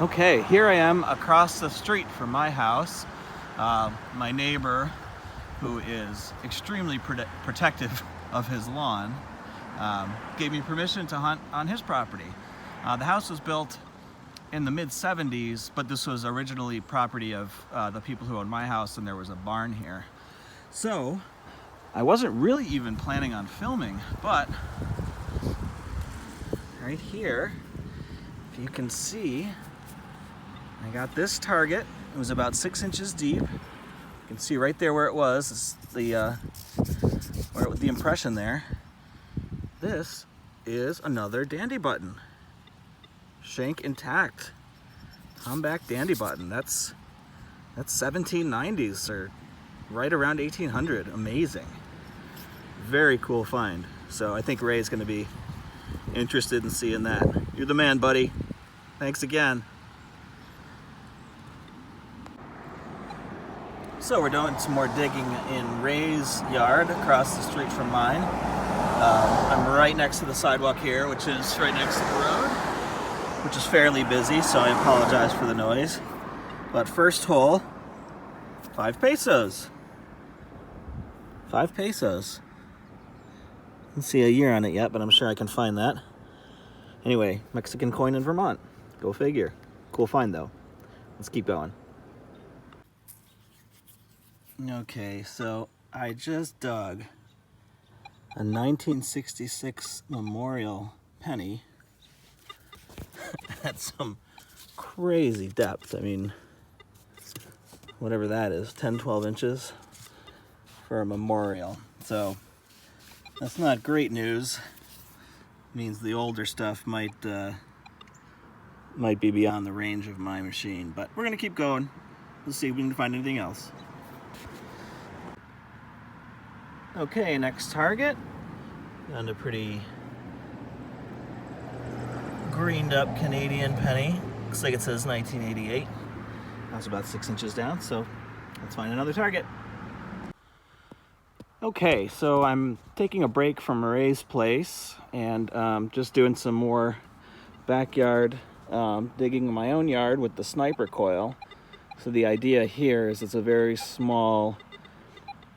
Okay, here I am across the street from my house. My neighbor, who is extremely protective of his lawn, gave me permission to hunt on his property. The house was built in the mid-70s, but this was originally property of the people who owned my house, and there was a barn here. So I wasn't really even planning on filming, but right here, if you can see, I got this target. It was about 6 inches deep. You can see right there where it was. It's the impression there. This is another dandy button. Shank intact. Comback dandy button. That's 1790s or right around 1800. Amazing. Very cool find. So I think Ray's going to be interested in seeing that. You're the man, buddy. Thanks again. So we're doing some more digging in Ray's yard across the street from mine. I'm right next to the sidewalk here, which is right next to the road, which is fairly busy, so I apologize for the noise. But first hole, 5 pesos. 5 pesos. I don't see a year on it yet, but I'm sure I can find that. Anyway, Mexican coin in Vermont. Go figure. Cool find though. Let's keep going. Okay, so I just dug a 1966 memorial penny at some crazy depth. I mean, whatever that is, 10, 12 inches for a memorial. So that's not great news. It means the older stuff might be beyond the range of my machine, but we're gonna keep going. Let's see if we can find anything else. Okay, next target. Found a pretty greened up Canadian penny. Looks like it says 1988. That's about 6 inches down, so let's find another target. Okay, so I'm taking a break from Ray's place and just doing some more backyard digging in my own yard with the sniper coil. So the idea here is it's a very small,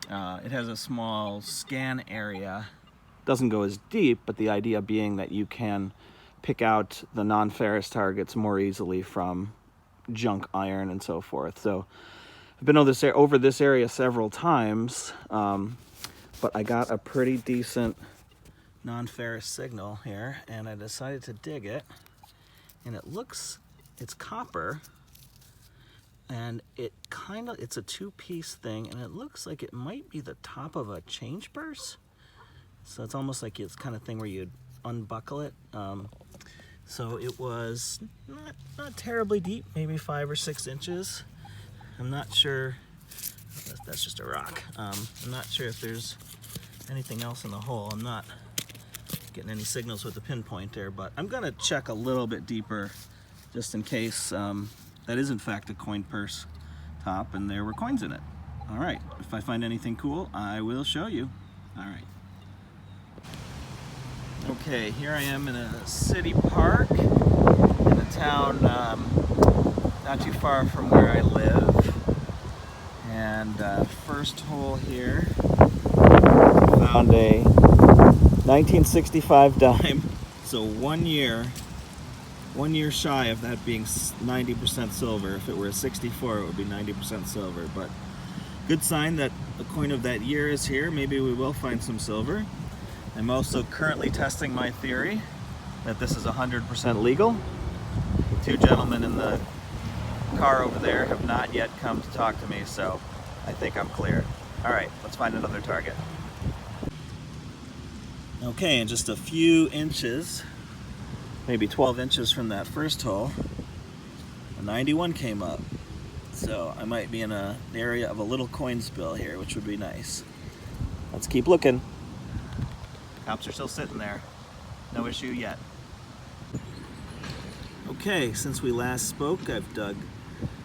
it has a small scan area. Doesn't go as deep, but the idea being that you can pick out the non-ferrous targets more easily from junk iron and so forth. So I've been over this area several times, but I got a pretty decent non-ferrous signal here, and I decided to dig it. And it's copper, and it's a two-piece thing, and it looks like it might be the top of a change purse. So it's almost like it's kind of thing where you'd unbuckle it. So it was not terribly deep, maybe 5 or 6 inches. I'm not sure. That's just a rock. I'm not sure if there's anything else in the hole. I'm not getting any signals with the pinpointer, but I'm gonna check a little bit deeper just in case that is in fact a coin purse top and there were coins in it. All right, if I find anything cool, I will show you. All right. Okay, here I am in a city park in a town not too far from where I live. And first hole here, found a 1965 dime. So 1 year shy of that being 90% silver. If it were a 64, it would be 90% silver. But good sign that a coin of that year is here. Maybe we will find some silver. I'm also currently testing my theory that this is 100% legal. The two gentlemen in the car over there have not yet come to talk to me, so I think I'm clear. All right, let's find another target. Okay, in just a few inches, maybe 12 inches from that first hole, a 91 came up. So I might be in an area of a little coin spill here, which would be nice. Let's keep looking. Cops are still sitting there. No issue yet. Okay, since we last spoke, I've dug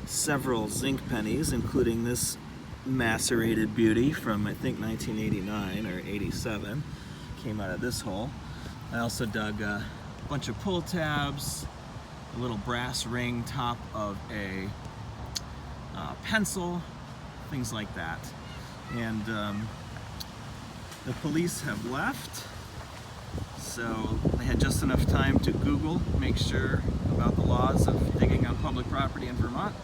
several zinc pennies, including this macerated beauty from I think 1989 or 87. Came out of this hole. I also dug a bunch of pull tabs a little brass ring top of a pencil, things like that. And the police have left, so they had just enough time to Google, make sure about the laws of digging on public property in Vermont,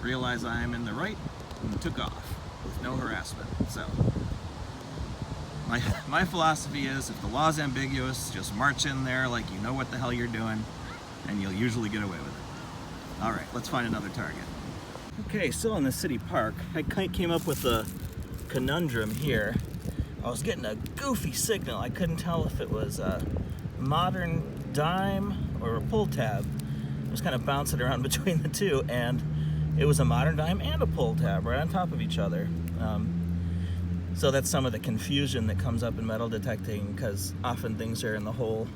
realize I am in the right, and took off with no harassment. So my philosophy is, if the law's ambiguous, just march in there like you know what the hell you're doing, and you'll usually get away with it. All right, let's find another target. Okay, still in the city park. I came up with a conundrum here. I was getting a goofy signal. I couldn't tell if it was a modern dime or a pull tab. It was kind of bouncing around between the two, and it was a modern dime and a pull tab right on top of each other. So that's some of the confusion that comes up in metal detecting, because often things are in the hole,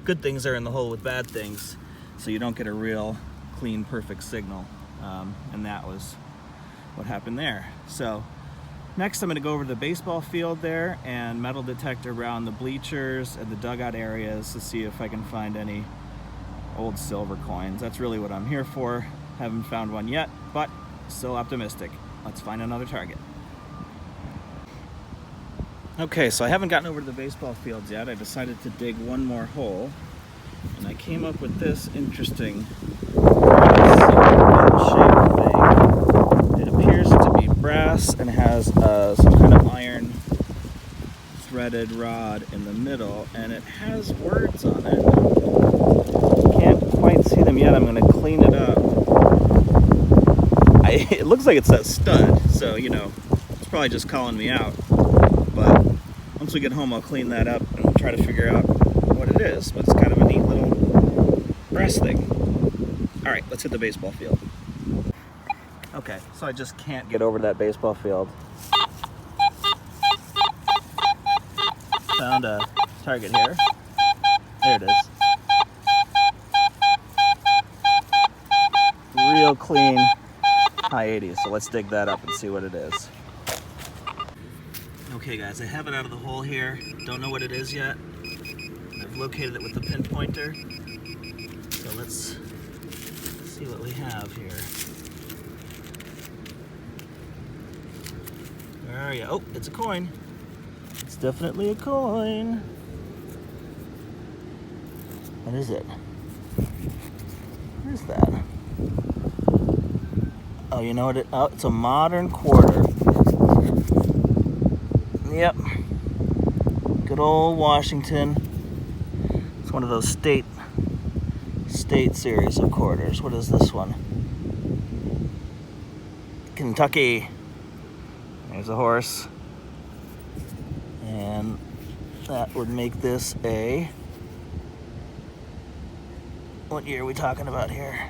good things are in the hole with bad things, so you don't get a real clean, perfect signal. And that was what happened there. So next I'm going to go over to the baseball field there and metal detect around the bleachers and the dugout areas to see if I can find any old silver coins. That's really what I'm here for. Haven't found one yet, but still optimistic. Let's find another target. Okay, so I haven't gotten over to the baseball fields yet. I decided to dig one more hole, and I came up with this interesting shaped thing. It appears to be brass and has some kind of iron threaded rod in the middle, and it has words on it. Can't quite see them yet. I'm going to clean it up. It looks like it says stud, so you know, it's probably just calling me out. But once we get home, I'll clean that up and try to figure out what it is. But it's kind of a neat little brass thing. All right, let's hit the baseball field. Okay, so I just can't get over to that baseball field. Found a target here. There it is. Real clean high 80s, so let's dig that up and see what it is. Okay guys, I have it out of the hole here. Don't know what it is yet. I've located it with the pinpointer. So let's see what we have here. Where are you? Oh, it's a coin. It's definitely a coin. What is it? What is that? Oh, you know what it? Oh, it's a modern quarter. Yep. Good old Washington. It's one of those state series of quarters. What is this one? Kentucky. There's a horse. And that would make this a... What year are we talking about here?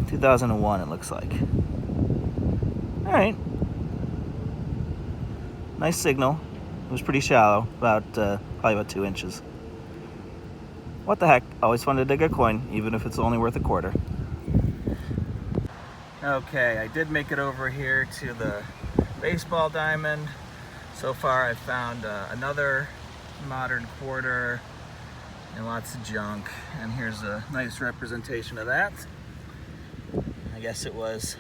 2001, it looks like. All right. Nice signal. It was pretty shallow, probably about 2 inches. What the heck? Always fun to dig a coin, even if it's only worth a quarter. Okay, I did make it over here to the baseball diamond. So far I've found another modern quarter and lots of junk, and here's a nice representation of that. I guess it was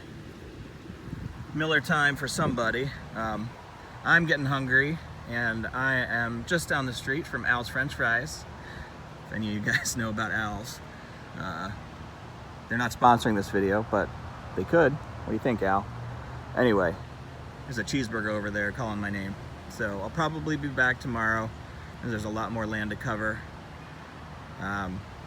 Miller time for somebody. I'm getting hungry, and I am just down the street from Al's French Fries. If any of you guys know about Al's. They're not sponsoring this video, but they could. What do you think, Al? Anyway, there's a cheeseburger over there calling my name. So I'll probably be back tomorrow, as there's a lot more land to cover.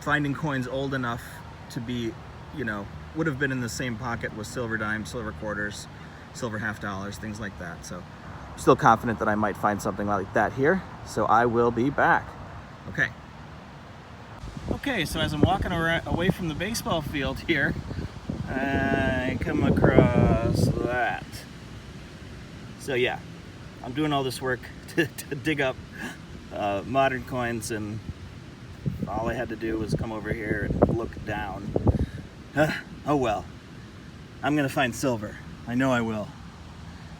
Finding coins old enough to be, you know, would have been in the same pocket with silver dimes, silver quarters, silver half dollars, things like that. So I'm still confident that I might find something like that here. So I will be back. Okay. Okay, so as I'm walking away from the baseball field here, I come across that. So yeah, I'm doing all this work to dig up modern coins, and all I had to do was come over here and look down. Oh well, I'm gonna find silver. I know I will.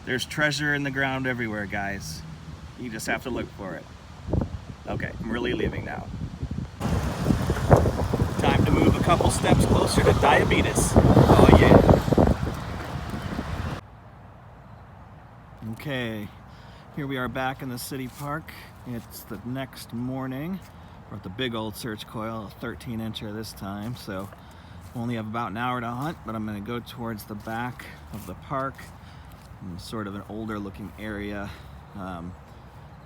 There's treasure in the ground everywhere, guys. You just have to look for it. Okay, I'm really leaving now. Time to move a couple steps closer to diabetes. Oh yeah. Okay, here we are back in the city park. It's the next morning. We're at the big old search coil, a 13-incher this time, so only have about an hour to hunt, but I'm gonna go towards the back of the park, in sort of an older looking area,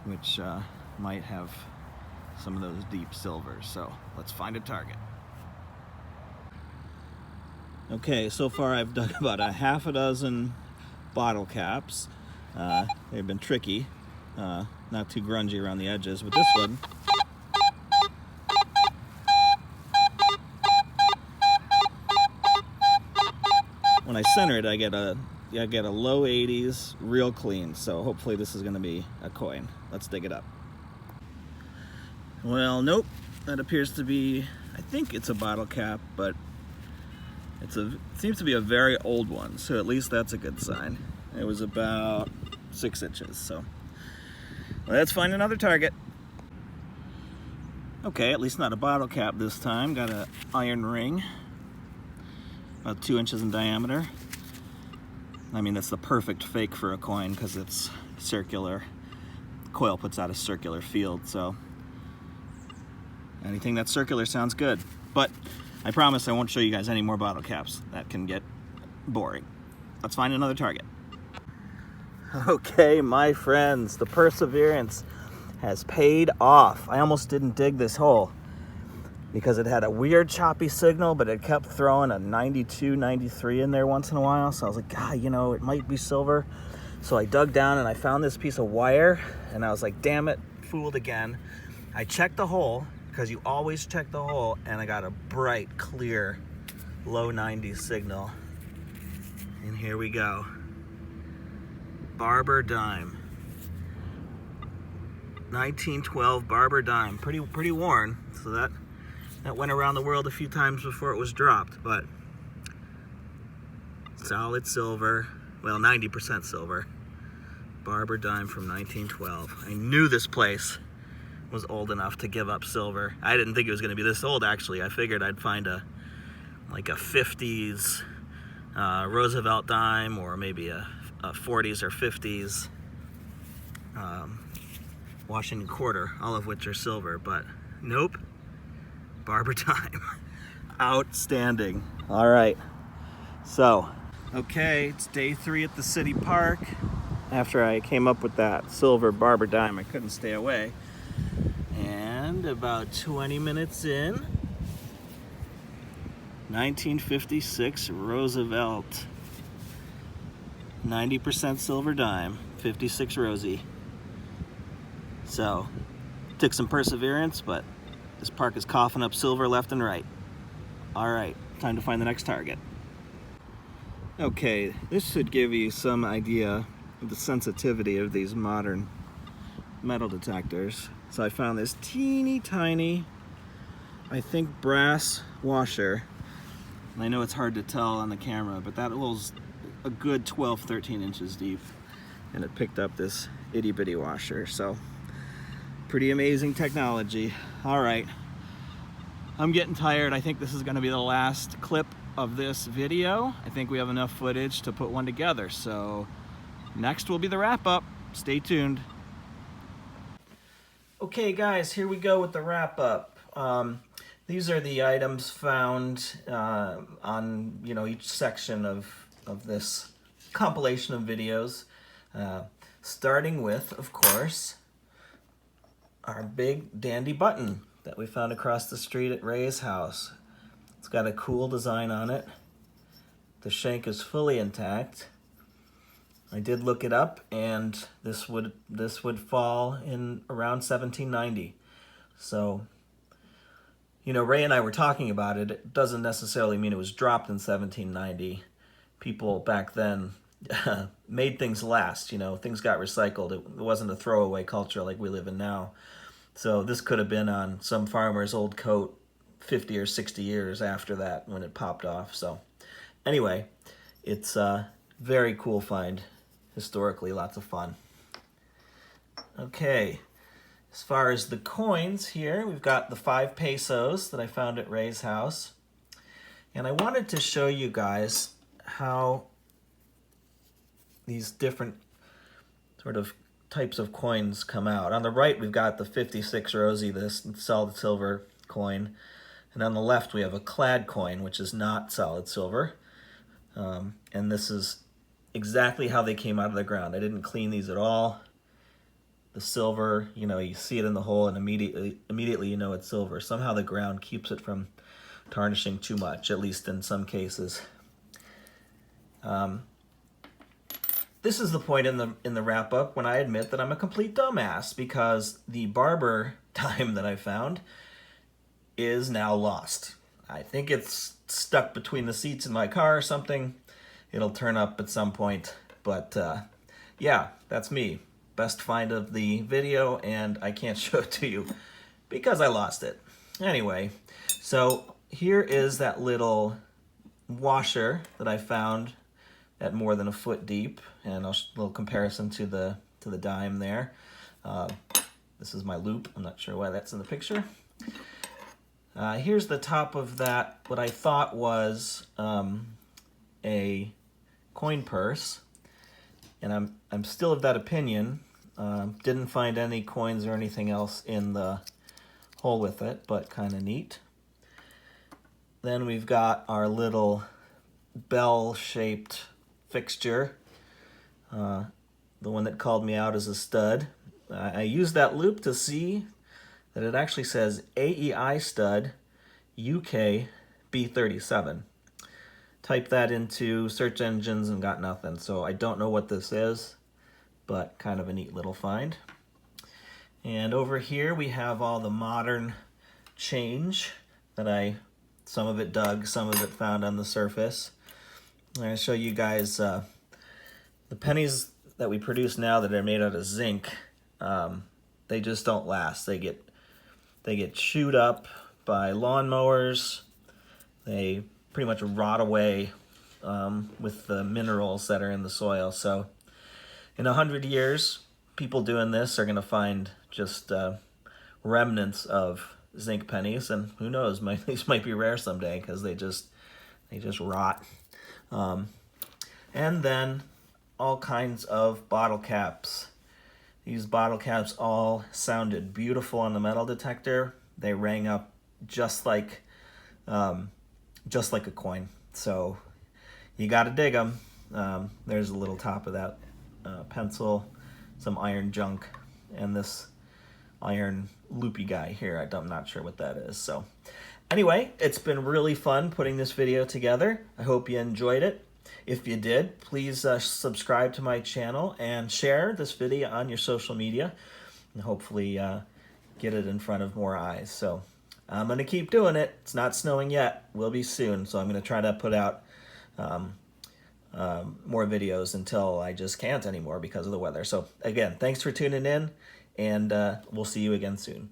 which might have some of those deep silvers. So let's find a target. Okay, so far I've dug about a half a dozen bottle caps. They've been tricky, not too grungy around the edges, but this one, when I center it, I get a low 80s, real clean. So hopefully this is gonna be a coin. Let's dig it up. Well, nope. That appears to be, I think it's a bottle cap, but it seems to be a very old one. So at least that's a good sign. It was about 6 inches. So let's find another target. Okay, at least not a bottle cap this time. Got an iron ring, about 2 inches in diameter. I mean, that's the perfect fake for a coin because it's circular. The coil puts out a circular field, so anything that's circular sounds good. But I promise I won't show you guys any more bottle caps. That can get boring. Let's find another target. Okay, my friends, the perseverance has paid off. I almost didn't dig this hole because it had a weird choppy signal, but it kept throwing a 92, 93 in there once in a while. So I was like, God, you know, it might be silver. So I dug down and I found this piece of wire and I was like, damn it, fooled again. I checked the hole, because you always check the hole, and I got a bright, clear, low 90s signal. And here we go. Barber dime. 1912 Barber dime. Pretty worn. So that went around the world a few times before it was dropped, but solid silver. Well, 90% silver. Barber dime from 1912. I knew this place was old enough to give up silver. I didn't think it was going to be this old, actually. I figured I'd find like a 50s Roosevelt dime, or maybe a 40s or 50s Washington quarter, all of which are silver, but nope. Barber dime. Outstanding. All right, so okay, it's day 3 at the city park. After I came up with that silver Barber dime, I couldn't stay away. And about 20 minutes in, 1956 Roosevelt, 90% silver dime, 56 Rosie. So, took some perseverance, but this park is coughing up silver left and right. All right, time to find the next target. Okay, this should give you some idea of the sensitivity of these modern metal detectors. So I found this teeny tiny, I think, brass washer. And I know it's hard to tell on the camera, but that was a good 12, 13 inches deep. And it picked up this itty bitty washer. So pretty amazing technology. All right, I'm getting tired. I think this is gonna be the last clip of this video. I think we have enough footage to put one together. So next will be the wrap up. Stay tuned. Okay guys, here we go with the wrap up. These are the items found on each section of this compilation of videos. Starting with, of course, our big dandy button that we found across the street at Ray's house. It's got a cool design on it. The shank is fully intact. I did look it up, and this would fall in around 1790. So, Ray and I were talking about it. It doesn't necessarily mean it was dropped in 1790. People back then made things last. Things got recycled. It wasn't a throwaway culture like we live in now. So this could have been on some farmer's old coat 50 or 60 years after that when it popped off. So anyway, it's a very cool find. historically lots of fun. Okay, as far as the coins here, we've got the 5 pesos that I found at Ray's house. And I wanted to show you guys how these different sort of types of coins come out. On the right, we've got the 56 Rosie, this solid silver coin. And on the left, we have a clad coin, which is not solid silver. And this is exactly how they came out of the ground. I didn't clean these at all. The silver, you know, you see it in the hole and immediately you know it's silver. Somehow the ground keeps it from tarnishing too much, at least in some cases. This is the point in the wrap-up when I admit that I'm a complete dumbass, because the barber dime that I found is now lost. I think it's stuck between the seats in my car or something. It'll turn up at some point, but yeah, that's me. Best find of the video, and I can't show it to you because I lost it. Anyway, so here is that little washer that I found at more than a foot deep, and a little comparison to the dime there. This is my loop. I'm not sure why that's in the picture. Here's the top of that, what I thought was a coin purse, and I'm still of that opinion. Didn't find any coins or anything else in the hole with it, but kind of neat. Then we've got our little bell-shaped fixture, the one that called me out as a stud. I used that loop to see that it actually says AEI stud UK B37. Typed that into search engines and got nothing, so I don't know what this is, but kind of a neat little find. And over here we have all the modern change that some of it dug, some of it found on the surface. I'm going to show you guys the pennies that we produce now that are made out of zinc. They just don't last. They get chewed up by lawnmowers. They pretty much rot away with the minerals that are in the soil. So in 100 years, people doing this are going to find just remnants of zinc pennies, and who knows, these might be rare someday because they just rot. And then all kinds of bottle caps. These bottle caps all sounded beautiful on the metal detector. They rang up just like a coin. So you got to dig them. There's a little top of that pencil, some iron junk, and this iron loopy guy here. I'm not sure what that is. So anyway, it's been really fun putting this video together. I hope you enjoyed it. If you did, please subscribe to my channel and share this video on your social media, and hopefully get it in front of more eyes. So I'm going to keep doing it. It's not snowing yet. Will be soon. So I'm going to try to put out more videos until I just can't anymore because of the weather. So again, thanks for tuning in, and we'll see you again soon.